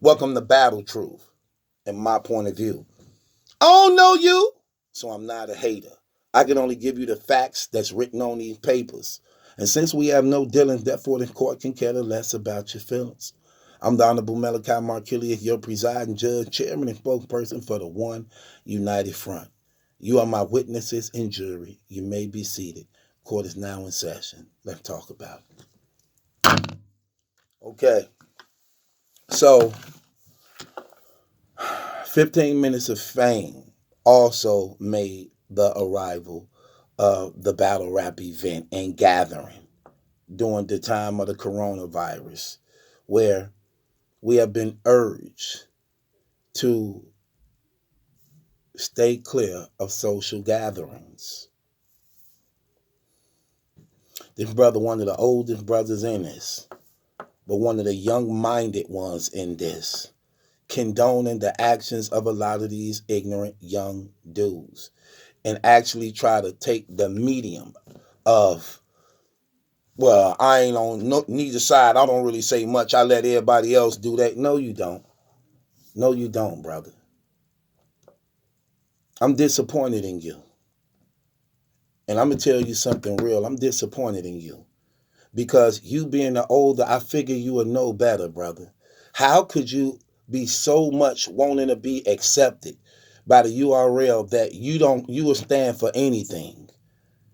Welcome to Battle Truth, in my point of view. I don't know you, so I'm not a hater. I can only give you the facts that's written on these papers. And since we have no dealings, therefore the court can care less about your feelings. I'm the Honorable MallikiBaker, your presiding judge, chairman, and spokesperson for the One United Front. You are my witnesses and jury. You may be seated. Court is now in session. Let's talk about it. Okay, so 15 Minutes of Fame also made the arrival of the battle rap event and gathering during the time of the coronavirus, where we have been urged to stay clear of social gatherings. This brother, one of the oldest brothers in this, but one of the young-minded ones in this, condoning the actions of a lot of these ignorant young dudes and actually try to take the medium of, well, I ain't on neither side. I don't really say much. I let everybody else do that. No, you don't. No, you don't, brother. I'm disappointed in you. And I'm going to tell you something real. I'm disappointed in you. Because you being the older, I figure you would know better, brother. How could you be so much wanting to be accepted by the URL that you will stand for anything?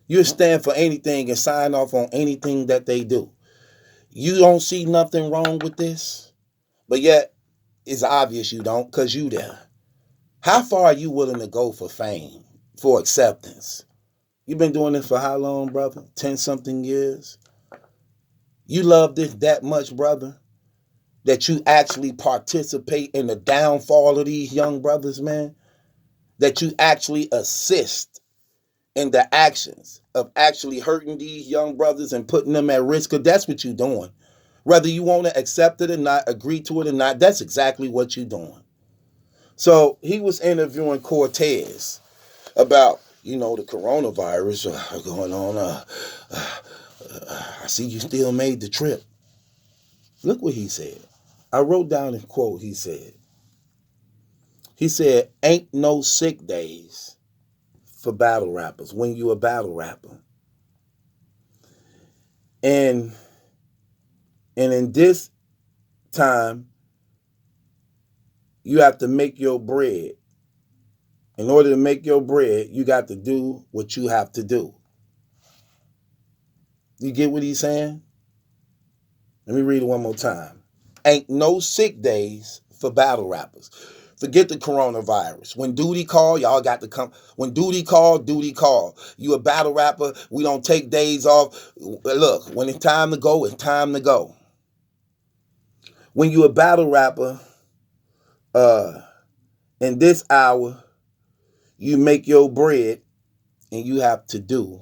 You'll stand for anything and sign off on anything that they do. You don't see nothing wrong with this, but yet it's obvious you don't, because you there. How far are you willing to go for fame, for acceptance? You've been doing this for how long, brother? 10-something years? You love this that much, brother, that you actually participate in the downfall of these young brothers, man? That you actually assist in the actions of actually hurting these young brothers and putting them at risk? Because that's what you're doing. Whether you want to accept it or not, agree to it or not, that's exactly what you're doing. So he was interviewing Cortez about, the coronavirus going on. I see you still made the trip. Look what he said. I wrote down a quote he said. He said, ain't no sick days for battle rappers when you a battle rapper. And in this time, you have to make your bread. In order to make your bread, you got to do what you have to do. You get what he's saying? Let me read it one more time. Ain't no sick days for battle rappers. Forget the coronavirus. When duty call, y'all got to come. When duty call, duty call. You a battle rapper, we don't take days off. Look, when it's time to go, it's time to go. When you a battle rapper, in this hour, you make your bread and you have to do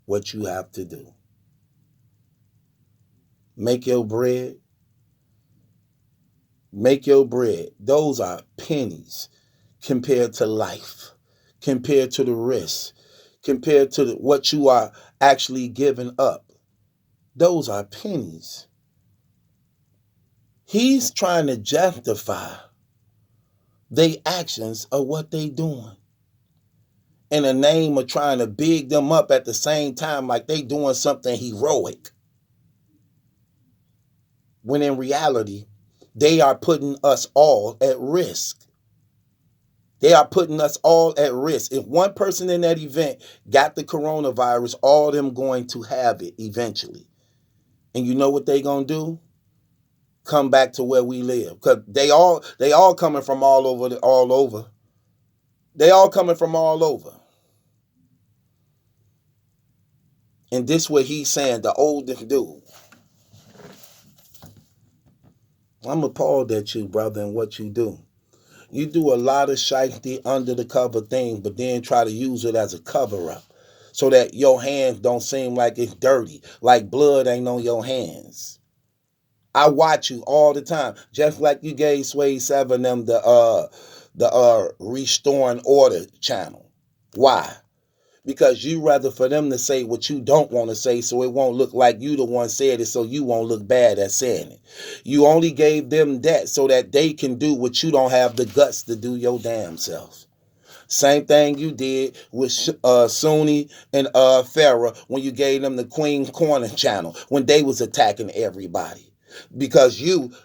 what you have to do. Make your bread. Make your bread. Those are pennies compared to life, compared to the risk, compared to what you are actually giving up. Those are pennies. He's trying to justify their actions of what they doing in the name of trying to big them up at the same time like they doing something heroic. When in reality, they are putting us all at risk. They are putting us all at risk. If one person in that event got the coronavirus, all of them going to have it eventually. And you know what they gonna do? Come back to where we live. Because they all coming from all over. They all coming from all over. And this what he's saying, the oldest dude. I'm appalled at you, brother, and what you do. You do a lot of shiesty under the cover things, but then try to use it as a cover up so that your hands don't seem like it's dirty, like blood ain't on your hands. I watch you all the time, just like you gave Sway 7 them the Restoring Order channel. Why? because you rather for them to say what you don't want to say so it won't look like you the one said it, so you won't look bad at saying it. You only gave them that so that they can do what you don't have the guts to do your damn self. Same thing you did with Sunni and Farrah when you gave them the Queen Corner channel when they was attacking everybody. Because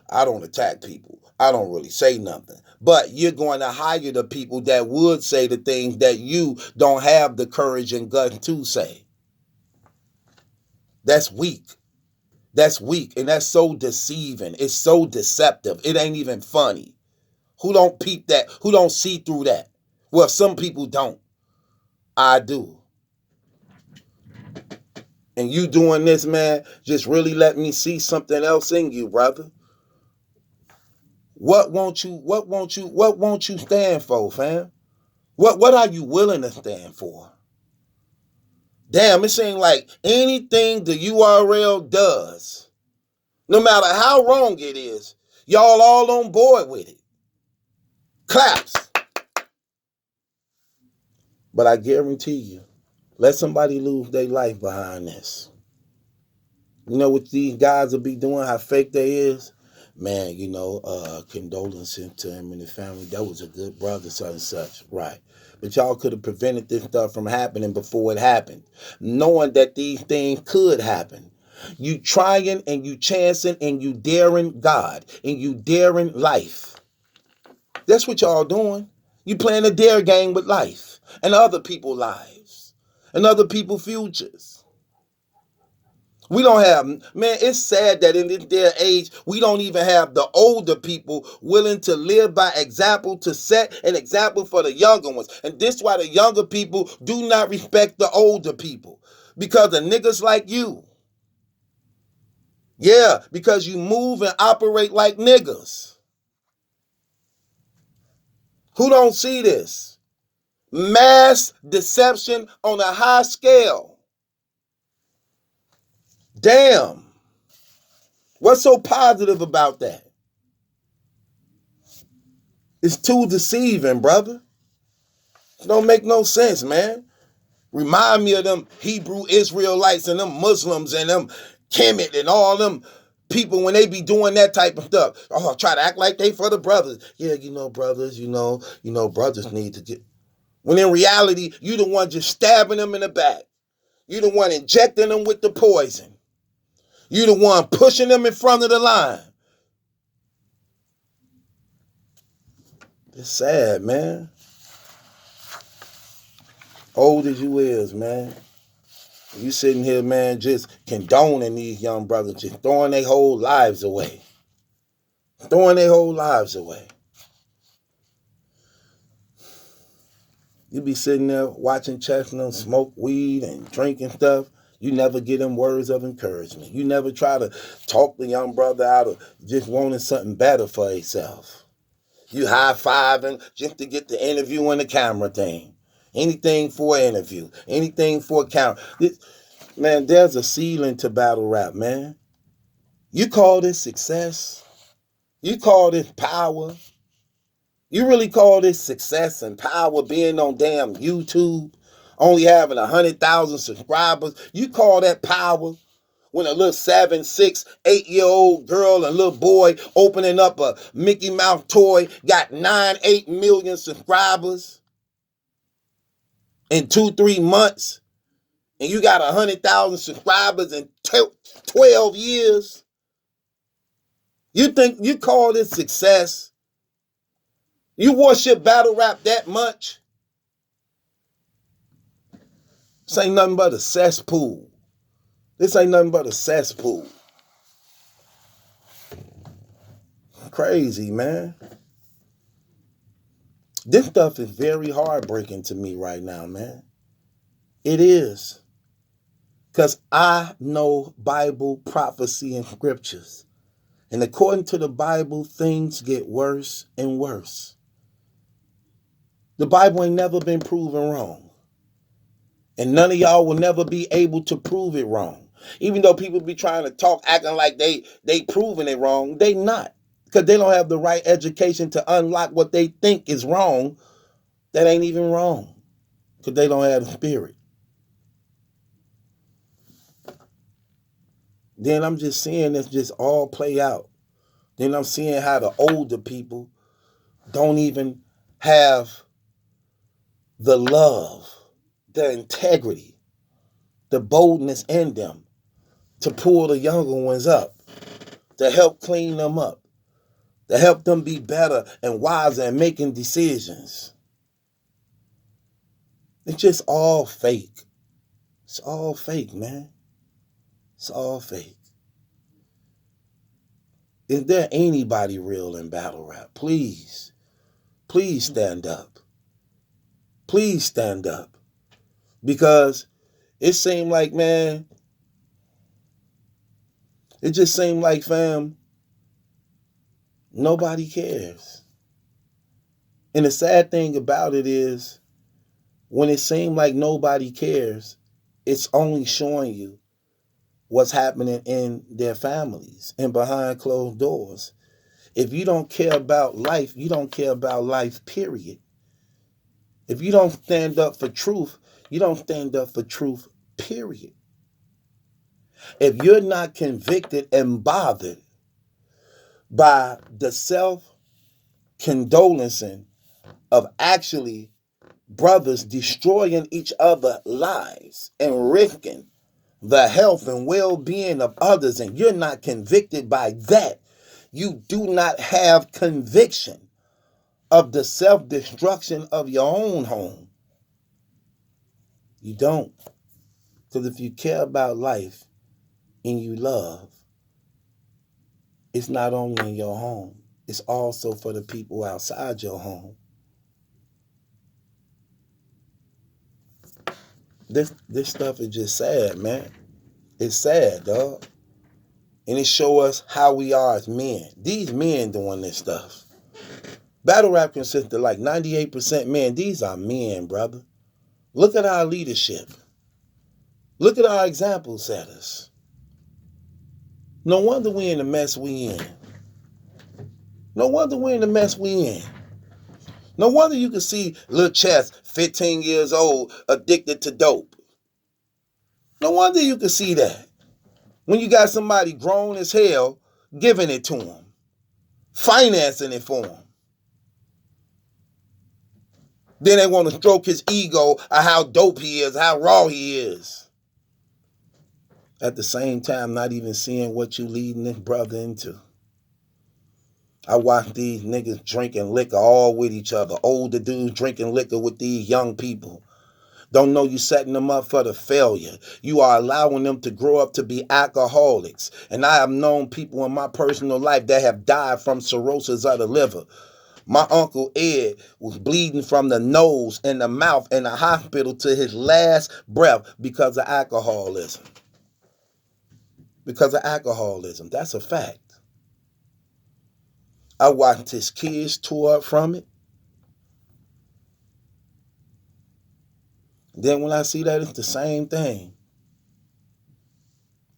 I don't attack people. I don't really say nothing. But you're going to hire the people that would say the things that you don't have the courage and guts to say. That's weak. That's weak. And that's so deceiving. It's so deceptive. It ain't even funny. Who don't peep that? Who don't see through that? Well, some people don't. I do. And you doing this, man, just really let me see something else in you, brother. What won't you stand for, fam? What are you willing to stand for? Damn, it seems like anything the URL does, no matter how wrong it is, y'all all on board with it. Claps. But I guarantee you, let somebody lose their life behind this. You know what these guys will be doing, how fake they is? Man, condolences to him and his family. That was a good brother, such and such. Right. But y'all could have prevented this stuff from happening before it happened. Knowing that these things could happen. You trying and you chancing and you daring God and you daring life. That's what y'all doing. You playing a dare game with life and other people's lives and other people's futures. We don't have, man, it's sad that in this day and age, we don't even have the older people willing to live by example, to set an example for the younger ones. And this is why the younger people do not respect the older people. Because of niggas like you. Yeah, because you move and operate like niggas. Who don't see this? Mass deception on a high scale. Damn. What's so positive about that? It's too deceiving, brother. It don't make no sense, man. Remind me of them Hebrew Israelites and them Muslims and them Kemet and all them people when they be doing that type of stuff. Oh, try to act like they for the brothers. Yeah, brothers, brothers need to get. When in reality, you the one just stabbing them in the back. You the one injecting them with the poison. You the one pushing them in front of the line. It's sad, man. Old as you is, man. You sitting here, man, just condoning these young brothers, just throwing their whole lives away. Throwing their whole lives away. You be sitting there watching Chestnut smoke weed and drinking stuff. You never get them words of encouragement. You never try to talk the young brother out of just wanting something better for himself. You high-fiving just to get the interview and the camera thing. Anything for an interview. Anything for a camera. Man, there's a ceiling to battle rap, man. You call this success? You call this power? You really call this success and power being on damn YouTube? Only having 100,000 subscribers? You call that power? When a little 7, 6, 8-year-old girl and little boy opening up a Mickey Mouse toy got 9, 8 million subscribers in 2-3 months, and you got 100,000 subscribers in 12 years. You think you call this success? You worship battle rap that much? This ain't nothing but a cesspool. This ain't nothing but a cesspool. Crazy, man. This stuff is very heartbreaking to me right now, man. It is. Because I know Bible prophecy and scriptures. And according to the Bible, things get worse and worse. The Bible ain't never been proven wrong. And none of y'all will never be able to prove it wrong. Even though people be trying to talk, acting like they proving it wrong, they not. Because they don't have the right education to unlock what they think is wrong that ain't even wrong. Because they don't have the spirit. Then I'm just seeing this just all play out. Then I'm seeing how the older people don't even have the love, the integrity, the boldness in them to pull the younger ones up, to help clean them up, to help them be better and wiser and making decisions. It's just all fake. It's all fake, man. It's all fake. Is there anybody real in battle rap? Please stand up. Please stand up. Because it seemed like, man, it just seemed like, fam, nobody cares. And the sad thing about it is, when it seemed like nobody cares, it's only showing you what's happening in their families and behind closed doors. If you don't care about life, you don't care about life, period. If you don't stand up for truth, you don't stand up for truth, period. If you're not convicted and bothered by the self-condolencing of actually brothers destroying each other's lives and risking the health and well-being of others, and you're not convicted by that, you do not have conviction of the self-destruction of your own home. You don't. Because if you care about life and you love, it's not only in your home, it's also for the people outside your home. This stuff is just sad, man. It's sad, dog. And it shows us how we are as men. These men doing this stuff. Battle rap consists of like 98% men. These are men, brother. Look at our leadership. Look at our example setters. No wonder we in the mess we in. No wonder we in the mess we in. No wonder you can see Lil Chess, 15 years old, addicted to dope. No wonder you can see that. When you got somebody grown as hell giving it to him, financing it for him. Then they want to stroke his ego of how dope he is, how raw he is. At the same time, not even seeing what you leading this brother into. I watch these niggas drinking liquor all with each other. Older dudes drinking liquor with these young people. Don't know you setting them up for the failure. You are allowing them to grow up to be alcoholics. And I have known people in my personal life that have died from cirrhosis of the liver. My Uncle Ed was bleeding from the nose and the mouth in the hospital to his last breath because of alcoholism. Because of alcoholism. That's a fact. I watched his kids tore up from it. Then when I see that, it's the same thing.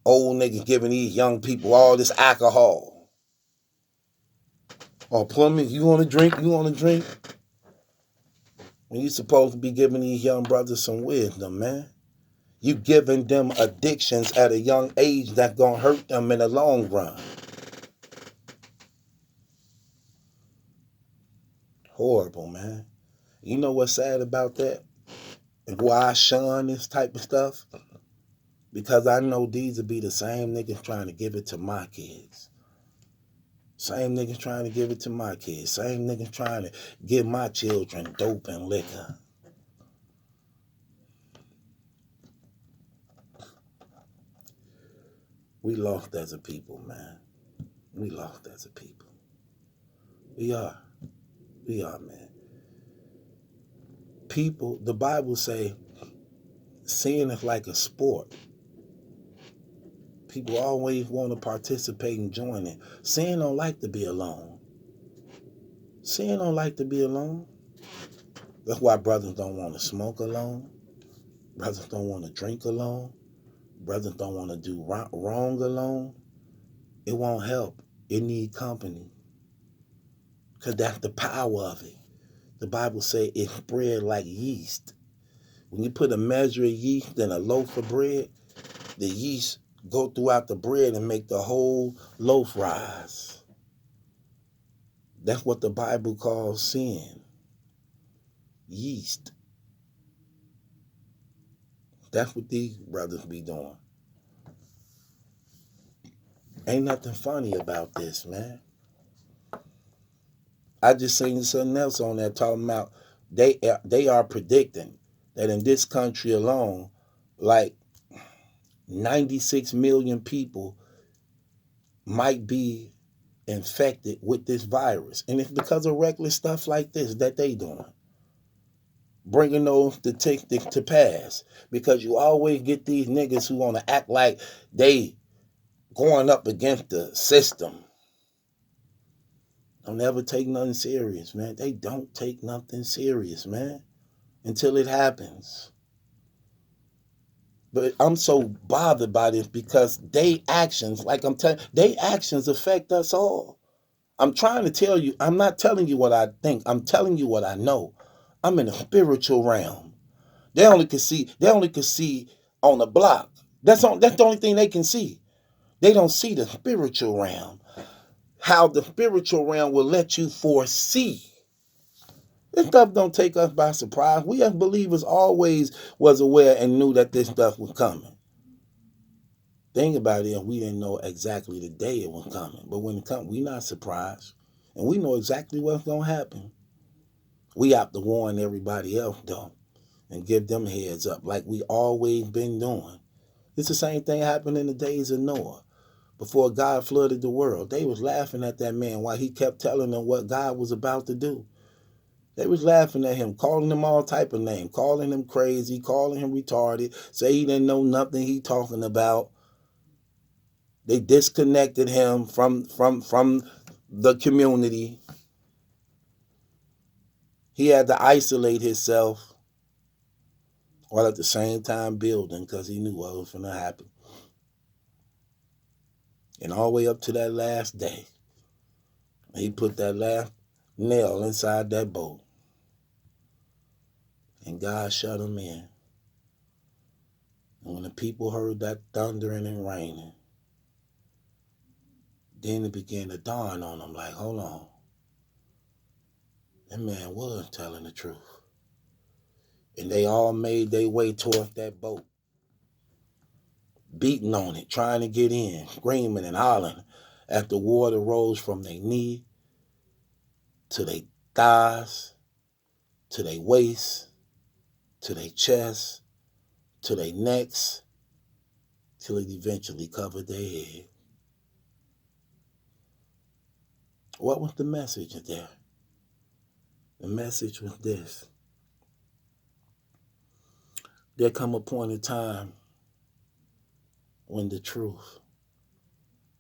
Old niggas giving these young people all this alcohol. Oh, Plummy, you want to drink? You want to drink? When you supposed to be giving these young brothers some wisdom, man. You giving them addictions at a young age that's going to hurt them in the long run. Horrible, man. You know what's sad about that? And why I shun this type of stuff? Because I know these will be the same niggas trying to give it to my kids. Same niggas trying to give it to my kids. Same niggas trying to give my children dope and liquor. We lost as a people, man. We lost as a people. We are. We are, man. People, the Bible say, sin is like a sport. People always want to participate and join it. Sin don't like to be alone. Sin don't like to be alone. That's why brothers don't want to smoke alone. Brothers don't want to drink alone. Brothers don't want to do wrong alone. It won't help. It need company. Because that's the power of it. The Bible say it spread like yeast. When you put a measure of yeast in a loaf of bread, the yeast go throughout the bread and make the whole loaf rise. That's what the Bible calls sin. Yeast. That's what these brothers be doing. Ain't nothing funny about this, man. I just seen something else on there talking about they are predicting that in this country alone, like 96 million people might be infected with this virus. And it's because of reckless stuff like this that they doing. Bringing those statistics to pass. Because you always get these niggas who want to act like they going up against the system. Don't ever take nothing serious, man. They don't take nothing serious, man, until it happens. But I'm so bothered by this because they actions, like I'm telling, they actions affect us all. I'm trying to tell you, I'm not telling you what I think. I'm telling you what I know. I'm in a spiritual realm. They only can see on the block. That's the only thing they can see. They don't see the spiritual realm. How the spiritual realm will let you foresee. This stuff don't take us by surprise. We as believers always was aware and knew that this stuff was coming. Think about it, we didn't know exactly the day it was coming. But when it comes, we not surprised. And we know exactly what's going to happen. We have to warn everybody else, though, and give them heads up like we always been doing. It's the same thing happened in the days of Noah. Before God flooded the world, they was laughing at that man while he kept telling them what God was about to do. They was laughing at him, calling him all type of names, calling him crazy, calling him retarded, say he didn't know nothing he talking about. They disconnected him from the community. He had to isolate himself while at the same time building because he knew what was going to happen. And all the way up to that last day, he put that last nail inside that boat. And God shut him in. And when the people heard that thundering and raining, then it began to dawn on them like, hold on. That man was telling the truth. And they all made their way towards that boat, beating on it, trying to get in, screaming and hollering as the water rose from their knee to their thighs, to their waist, to their chest, to their necks, till it eventually covered their head. What was the message there? The message was this. There come a point in time when the truth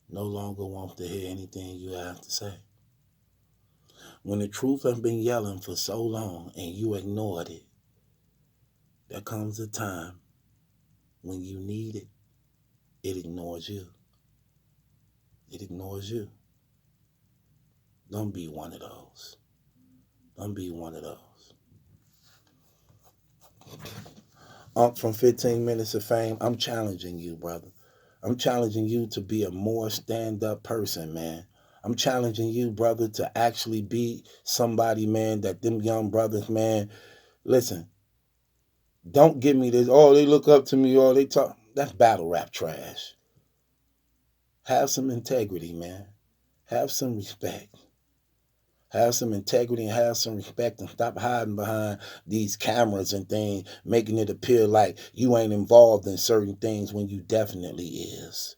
no longer wants to hear anything you have to say. When the truth has been yelling for so long and you ignored it, there comes a time when you need it, it ignores you. It ignores you. Don't be one of those. Don't be one of those. From 15 Minutes of Fame, I'm challenging you, brother. I'm challenging you to be a more stand-up person, man. I'm challenging you, brother, to actually be somebody, man, that them young brothers, man, listen, don't give me this, oh, they look up to me, or they talk. That's battle rap trash. Have some integrity, man. Have some respect. Have some integrity and have some respect and stop hiding behind these cameras and things, making it appear like you ain't involved in certain things when you definitely is.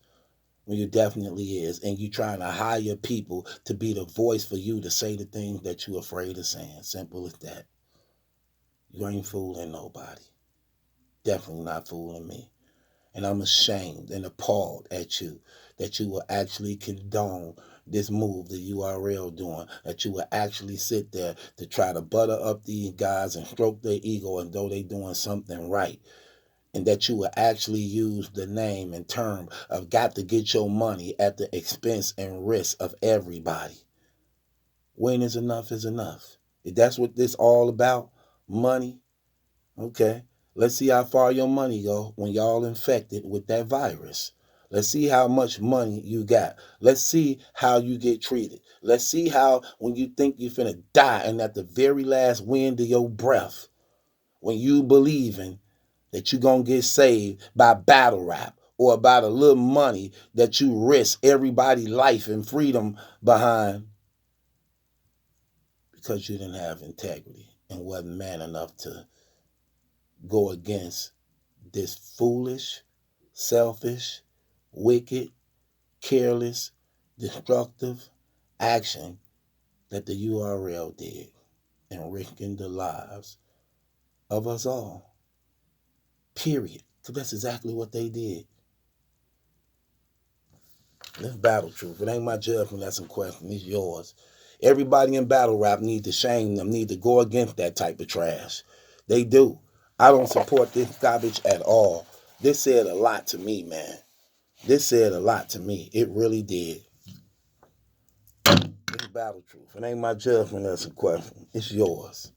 When you definitely is. And you trying to hire people to be the voice for you to say the things that you're afraid of saying. Simple as that. You ain't fooling nobody. Definitely not fooling me. And I'm ashamed and appalled at you that you will actually condone this move the URL doing, that you will actually sit there to try to butter up these guys and stroke their ego as though they doing something right. And that you will actually use the name and term of got to get your money at the expense and risk of everybody. When is enough is enough. If that's what this all about, money, okay. Let's see how far your money go when y'all infected with that virus. Let's see how much money you got. Let's see how you get treated. Let's see how when you think you're finna die and at the very last wind of your breath, when you believing that you're going to get saved by battle rap or about a little money that you risk everybody's life and freedom behind because you didn't have integrity and wasn't man enough to go against this foolish, selfish, wicked, careless, destructive action that the URL did and risking the lives of us all. Period. Because that's exactly what they did. Let's battle truth. It ain't my judgment that's in question. It's yours. Everybody in battle rap need to shame them, need to go against that type of trash. They do. I don't support this garbage at all. This said a lot to me, man. This said a lot to me. It really did. It's battle truth. It ain't my judgment that's in question. It's yours.